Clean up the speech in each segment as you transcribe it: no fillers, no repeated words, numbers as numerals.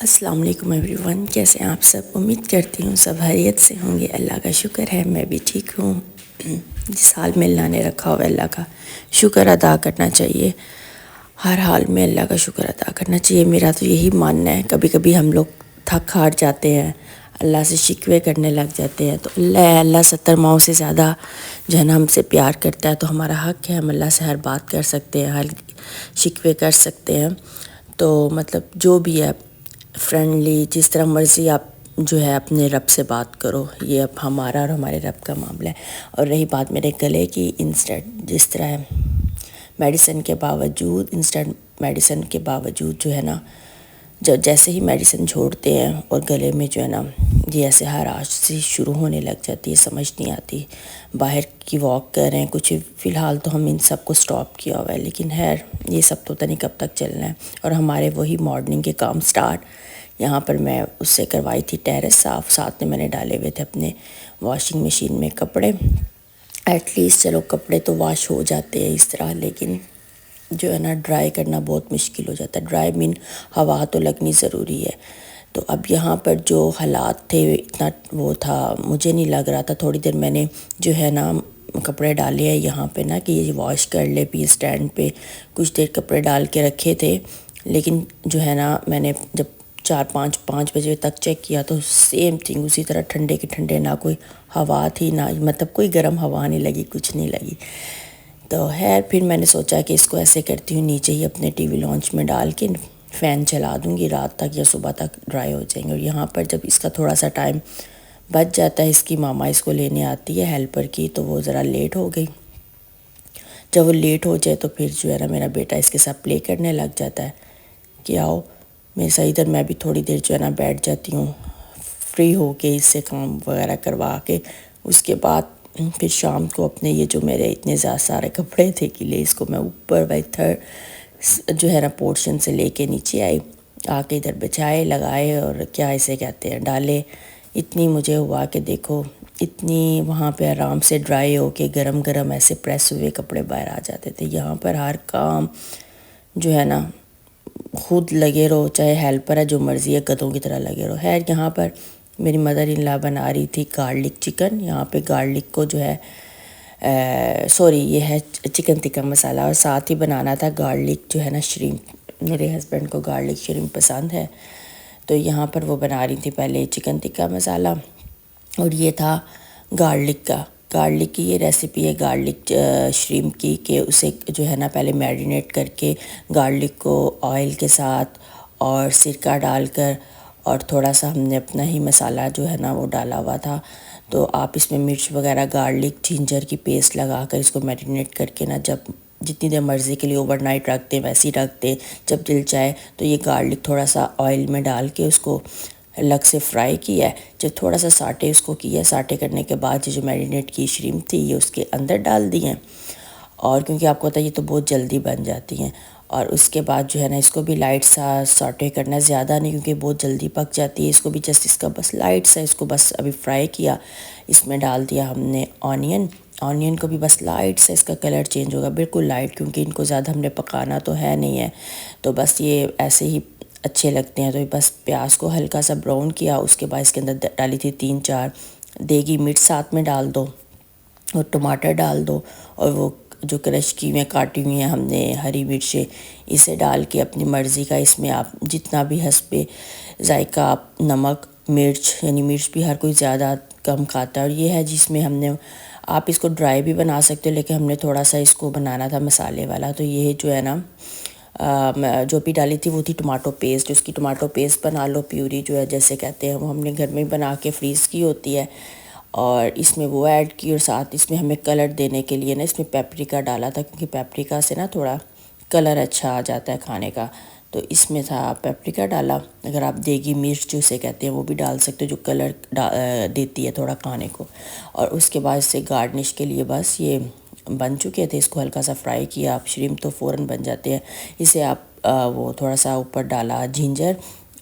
अस्सलाम वालेकुम एवरीवन, कैसे हैं आप सब। उम्मीद करती हूँ सब खैरियत से होंगे। अल्लाह का शुक्र है मैं भी ठीक हूँ। जिस हाल में अल्लाह ने रखा हुआ अल्लाह का शुक्र अदा करना चाहिए। हर हाल में अल्लाह का शुक्र अदा करना चाहिए। मेरा तो यही मानना है। कभी कभी हम लोग थक हार जाते हैं, अल्लाह से शिकवे करने लग जाते हैं, तो अल्लाह 70 माओं से ज़्यादा जो है ना हमसे प्यार करता है। तो हमारा हक़ है, हम अल्लाह से हर बात कर सकते हैं, हर शिकवे कर सकते हैं। तो मतलब जो भी है फ्रेंडली, जिस तरह मर्ज़ी आप जो है अपने रब से बात करो। ये अब हमारा और हमारे रब का मामला है। और रही बात मेरे गले की, जिस तरह मेडिसिन के बावजूद, इंस्टेंट मेडिसिन के बावजूद जो है ना, जब जैसे ही मेडिसिन छोड़ते हैं और गले में जो है ना ये ऐसे हराश सी शुरू होने लग जाती है, समझ नहीं आती। बाहर की वॉक कर रहे हैं कुछ, फ़िलहाल तो हम इन सब को स्टॉप किया हुआ है, लेकिन खैर ये सब तो पता नहीं कब तक चलना है। और हमारे वही मॉर्निंग के काम स्टार्ट यहाँ पर मैं उससे करवाई थी टेरेस साफ़, साथ में मैंने डाले हुए थे अपने वॉशिंग मशीन में कपड़े। एटलीस्ट चलो कपड़े तो वॉश हो जाते हैं इस तरह, लेकिन जो है ना ड्राई करना बहुत मुश्किल हो जाता है। ड्राई मीन हवा तो लगनी ज़रूरी है। तो अब यहाँ पर जो हालात थे इतना वो था, मुझे नहीं लग रहा था। थोड़ी देर मैंने जो है ना कपड़े डाले हैं यहाँ पे ना कि ये वॉश कर ले, भी स्टैंड पे कुछ देर कपड़े डाल के रखे थे। लेकिन जो है ना मैंने जब 4-5 बजे तक चेक किया तो सेम थिंग उसी तरह ठंडे के ठंडे, ना कोई हवा थी, ना मतलब कोई गर्म हवा नहीं लगी, कुछ नहीं लगी। तो खैर फिर मैंने सोचा कि इसको ऐसे करती हूँ, नीचे ही अपने टीवी लॉन्च में डाल के फ़ैन चला दूँगी, रात तक या सुबह तक ड्राई हो जाएंगे। और यहाँ पर जब इसका थोड़ा सा टाइम बच जाता है, इसकी मामा इसको लेने आती है हेल्पर की, तो वो ज़रा लेट हो गई। जब वो लेट हो जाए तो फिर जो है ना मेरा बेटा इसके साथ प्ले करने लग जाता है कि आओ मेरे साथ इधर। मैं भी थोड़ी देर जो है ना बैठ जाती हूँ फ्री हो के, इससे काम वगैरह करवा के। उसके बाद फिर शाम को अपने ये जो मेरे इतने ज़्यादा सारे कपड़े थे गिले, इसको मैं ऊपर बाई थर्ड जो है ना पोर्शन से लेके नीचे आई, आके इधर बिछाए लगाए और क्या इसे कहते हैं डाले। इतनी मुझे हुआ कि देखो इतनी वहाँ पे आराम से ड्राई हो के गरम गरम ऐसे प्रेस हुए कपड़े बाहर आ जाते थे। यहाँ पर हर काम जो है ना खुद लगे रहो, चाहे हेल्पर है जो मर्ज़ी है, गधों की तरह लगे रहो। खैर यहाँ पर मेरी मदर इन लॉ बना रही थी गार्लिक चिकन। यहाँ पे गार्लिक को जो है सॉरी ये है चिकन टिक्का मसाला, और साथ ही बनाना था गार्लिक जो है ना श्रिम्प। मेरे हस्बैंड को गार्लिक श्रिम्प पसंद है, तो यहाँ पर वो बना रही थी पहले चिकन टिक्का मसाला। और ये था गार्लिक की ये रेसिपी है गार्लिक श्रिम्प की, कि उसे जो है ना पहले मैरिनेट करके गार्लिक को ऑयल के साथ और सिरका डालकर, और थोड़ा सा हमने अपना ही मसाला जो है ना वो डाला हुआ था। तो आप इसमें मिर्च वगैरह, गार्लिक जिंजर की पेस्ट लगा कर इसको मैरिनेट करके ना, जब जितनी देर मर्ज़ी के लिए ओवरनाइट रखते हैं वैसे ही रखते, जब दिल चाहे तो ये गार्लिक थोड़ा सा ऑयल में डाल के उसको अलग से फ्राई किया है। जब थोड़ा सा साटे उसको किया, साटे करने के बाद ये जो मैरिनेट की श्रिम्प थी ये उसके अंदर डाल दी हैं। और क्योंकि आपको पता है ये तो बहुत जल्दी बन जाती हैं। और उसके बाद जो है ना इसको भी लाइट सा सॉटे करना, ज़्यादा नहीं क्योंकि बहुत जल्दी पक जाती है। इसको भी जस्ट इसका बस लाइट सा इसको बस अभी फ्राई किया। इसमें डाल दिया हमने ऑनियन को भी बस लाइट सा इसका कलर चेंज होगा, बिल्कुल लाइट, क्योंकि इनको ज़्यादा हमने पकाना तो है नहीं है। तो बस ये ऐसे ही अच्छे लगते हैं। तो बस प्याज को हल्का सा ब्राउन किया, उसके बाद इसके अंदर डाली थी 3-4 देगी मिर्च, साथ में डाल दो और टमाटर डाल दो, और वो जो क्रश की में काटी हुई हैं हमने हरी मिर्चें, इसे डाल के अपनी मर्ज़ी का इसमें आप जितना भी हस्बे जायका आप नमक मिर्च, यानी मिर्च भी हर कोई ज़्यादा कम खाता है। और ये है जिसमें हमने, आप इसको ड्राई भी बना सकते हो, लेकिन हमने थोड़ा सा इसको बनाना था मसाले वाला। तो ये जो है ना जो भी डाली थी वो थी टमाटो पेस्ट। उसकी टमाटो पेस्ट बना लो, प्यूरी जो है जैसे कहते हैं, वो हमने घर में बना के फ्रीज़ की होती है, और इसमें वो ऐड की। और साथ इसमें हमें कलर देने के लिए ना इसमें पेपरिका डाला था, क्योंकि पेपरिका से ना थोड़ा कलर अच्छा आ जाता है खाने का। तो इसमें था पेपरिका डाला। अगर आप देगी मिर्च जो उसे कहते हैं वो भी डाल सकते हो, जो कलर देती है थोड़ा खाने को। और उसके बाद इसे गार्निश के लिए बस ये बन चुके थे, इसको हल्का सा फ्राई किया। आप श्रिम्प तो फ़ौरन बन जाते हैं। इसे आप वो थोड़ा सा ऊपर डाला जिंजर,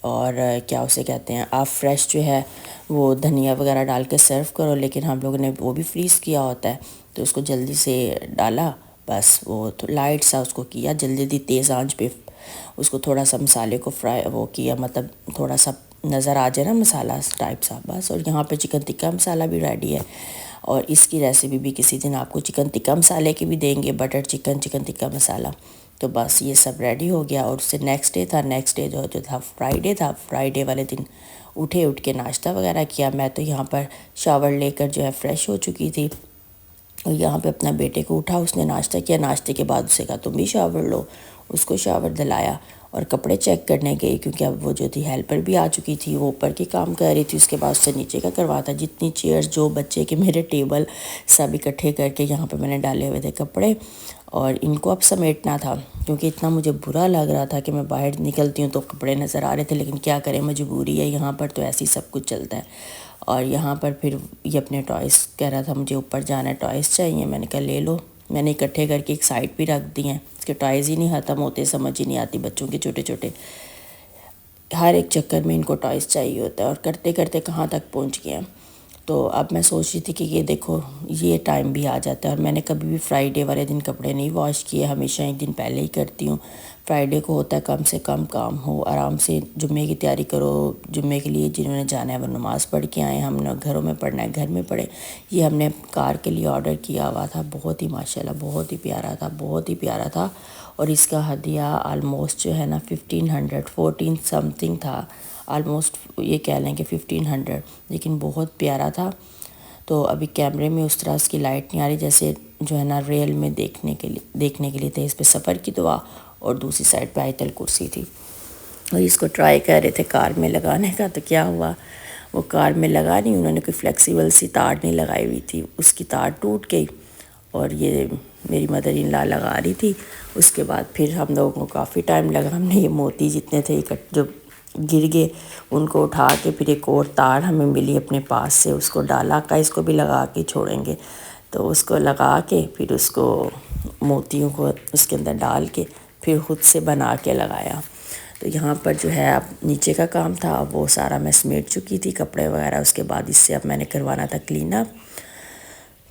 और क्या उसे कहते हैं, आप फ्रेश जो है वो धनिया वगैरह डाल के सर्व करो, लेकिन हम लोगों ने वो भी फ्रीज़ किया होता है तो उसको जल्दी से डाला। बस वो तो लाइट सा उसको किया, जल्दी तेज़ आंच पे उसको थोड़ा सा मसाले को फ्राई वो किया, मतलब थोड़ा सा नज़र आ जाए ना मसाला टाइप सा, बस। और यहाँ पे चिकन टिक्का मसाला भी रेडी है, और इसकी रेसिपी भी किसी दिन आपको चिकन टिक्का मसाले की भी देंगे, butter chicken, chicken tikka masala. तो बस ये सब रेडी हो गया। और उससे नेक्स्ट डे था, नेक्स्ट डे जो था फ्राइडे था। फ्राइडे वाले दिन उठ के नाश्ता वगैरह किया। मैं तो यहाँ पर शावर लेकर जो है फ़्रेश हो चुकी थी, और यहाँ पे अपना बेटे को उठा, उसने नाश्ता किया। नाश्ते के बाद उसे कहा तुम भी शावर लो, उसको शावर दिलाया और कपड़े चेक करने गई, क्योंकि अब वो जो थी हेल्पर भी आ चुकी थी, वो ऊपर की काम कर रही थी। उसके बाद उससे नीचे का करवाया था। जितनी चेयर्स जो बच्चे के मेरे टेबल सब इकट्ठे करके यहाँ पे मैंने डाले हुए थे कपड़े, और इनको अब समेटना था, क्योंकि इतना मुझे बुरा लग रहा था कि मैं बाहर निकलती हूँ तो कपड़े नज़र आ रहे थे, लेकिन क्या करें, मजबूरी है, यहाँ पर तो ऐसे ही सब कुछ चलता है। और यहाँ पर फिर ये अपने टॉयज़ कह रहा था मुझे ऊपर जाना है, टॉयज़ चाहिए। मैंने कहा ले लो। मैंने इकट्ठे करके एक साइड भी रख दिए हैं, इसके टॉयज़ ही नहीं ख़त्म होते, समझ ही नहीं आती बच्चों के छोटे छोटे, हर एक चक्कर में इनको टॉयज़ चाहिए होता है, और करते करते कहाँ तक पहुँच गए हैं। तो अब मैं सोच रही थी कि ये देखो ये टाइम भी आ जाता है, और मैंने कभी भी फ्राइडे वाले दिन कपड़े नहीं वॉश किए, हमेशा एक दिन पहले ही करती हूँ। फ्राइडे को होता है कम से कम काम हो, आराम से जुम्मे की तैयारी करो, जुम्मे के लिए जिन्होंने जाना है वो नमाज़ पढ़ के आए, हमने घरों में पढ़ना है घर में पढ़े। ये हमने कार के लिए ऑर्डर किया हुआ था, बहुत ही माशाल्लाह बहुत ही प्यारा था, बहुत ही प्यारा था। और इसका हदिया आलमोस्ट जो है ना 1500 14 समथिंग था, आलमोस्ट ये कह लें कि 1500, लेकिन बहुत प्यारा था। तो अभी कैमरे में उस तरह उसकी लाइट नहीं आ रही, जैसे जो है ना रियल में देखने के लिए थे। इस पे सफ़र की दुआ, और दूसरी साइड पे आयतल कुर्सी थी, और इसको ट्राई कर रहे थे कार में लगाने का। तो क्या हुआ, वो कार में लगा नहीं, उन्होंने कोई फ्लेक्सिबल सी तार नहीं लगाई हुई थी, उसकी तार टूट गई, और ये मेरी मदर इन लॉ लगा रही थी। उसके बाद फिर हम लोगों को काफ़ी टाइम लगा, हमने ये मोती जितने थे जो गिर गए उनको उठा के, फिर एक और तार हमें मिली अपने पास से, उसको डाला का इसको भी लगा के छोड़ेंगे, तो उसको लगा के फिर उसको मोतियों को उसके अंदर डाल के फिर खुद से बना के लगाया। तो यहाँ पर जो है अब नीचे का काम था, अब वो सारा मैं समेट चुकी थी कपड़े वगैरह। उसके बाद इससे अब मैंने करवाना था क्लीन अप।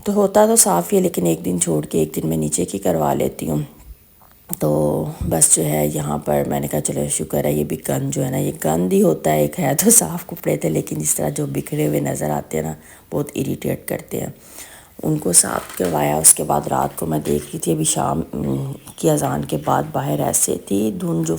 तो होता तो साफ़ ही है, लेकिन एक दिन छोड़ के एक दिन मैं नीचे की करवा लेती हूँ। तो बस जो है यहाँ पर मैंने कहा चलो शुक्र है, ये भी गंद जो है ना, ये गंद ही होता है, एक है तो साफ़ कपड़े थे, लेकिन इस तरह जो बिखरे हुए नज़र आते हैं ना, बहुत इरिटेट करते हैं। उनको साफ़ करवाया। उसके बाद रात को मैं देख रही थी, अभी शाम की अजान के बाद बाहर ऐसे थी धुंध, जो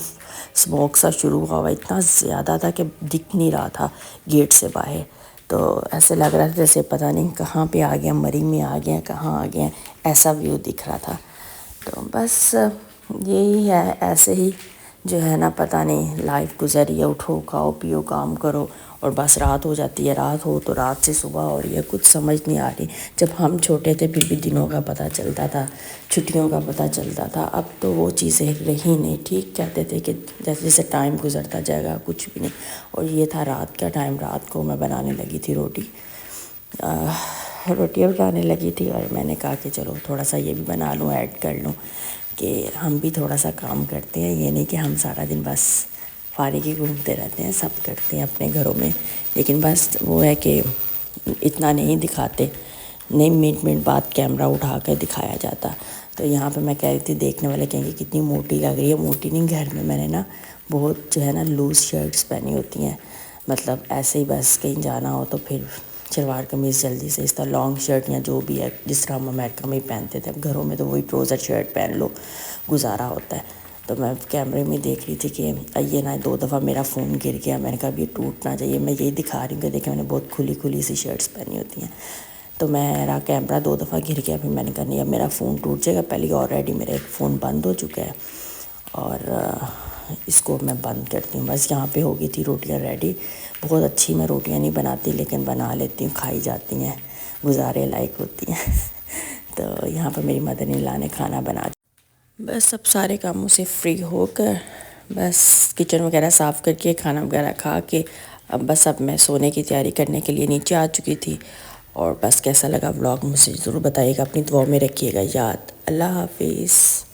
स्मोक सा शुरू हुआ इतना ज़्यादा था कि दिख नहीं रहा था गेट से बाहर। तो ऐसे लग रहा था जैसे पता नहीं कहाँ पे आ गया, मरी में आ गया, कहाँ आ गया, ऐसा व्यू दिख रहा था। तो बस यही है, ऐसे ही जो है ना, पता नहीं लाइफ गुजरी है, उठो खाओ पियो काम करो, और बस रात हो जाती है, रात हो तो रात से सुबह हो रही है, कुछ समझ नहीं आ रही। जब हम छोटे थे फिर भी दिनों का पता चलता था, छुट्टियों का पता चलता था, अब तो वो चीज़ें रही नहीं। ठीक कहते थे कि जैसे जैसे टाइम गुजरता जाएगा कुछ भी नहीं। और ये था रात का टाइम, रात को मैं बनाने लगी थी रोटियाँ बनाने लगी थी, और मैंने कहा कि चलो थोड़ा सा ये भी बना लूँ, ऐड कर लूँ कि हम भी थोड़ा सा काम करते हैं, ये नहीं कि हम सारा दिन बस फारिग ही घूमते रहते हैं, सब करते हैं अपने घरों में, लेकिन बस वो है कि इतना नहीं दिखाते, नहीं मिनट बाद कैमरा उठा कर दिखाया जाता। तो यहाँ पे मैं कह रही थी, देखने वाले कहेंगे कितनी मोटी लग रही है। मोटी नहीं, घर में मैंने ना बहुत जो है ना लूज़ शर्ट्स पहनी होती हैं, मतलब ऐसे ही बस कहीं जाना हो तो फिर शलवार कमीज़ जल्दी से, इस तरह लॉन्ग शर्ट या जो भी है, जिस तरह हम अमेरिका में ही पहनते थे। अब घरों में तो वही ट्राउज़र शर्ट पहन लो, गुजारा होता है। तो मैं कैमरे में देख रही थी कि ये ना 2 दफ़ा मेरा फ़ोन गिर गया, मैंने कहा ये टूट ना जाइए। मैं यही दिखा रही हूँ कि देखिए मैंने बहुत खुली खुली सी शर्ट्स पहनी होती हैं। तो मेरा कैमरा 2 दफ़ा गिर गया, फिर मैंने कहा नहीं अब मेरा फ़ोन टूट जाएगा। पहले ऑलरेडी मेरा एक फ़ोन बंद हो चुका है, और इसको मैं बंद करती हूँ। बस यहाँ पे हो गई थी रोटियाँ रेडी। बहुत अच्छी मैं रोटियाँ नहीं बनाती, लेकिन बना लेती हूँ, खाई जाती हैं, गुजारे लायक होती हैं। तो यहाँ पर मेरी मदर इन लॉ ने खाना बना, बस अब सारे कामों से फ्री होकर बस किचन वगैरह साफ़ करके खाना वगैरह खा के अब मैं सोने की तैयारी करने के लिए नीचे आ चुकी थी। और बस कैसा लगा व्लॉग मुझे ज़रूर बताइएगा, अपनी दुआ में रखिएगा याद। अल्लाह हाफिज़।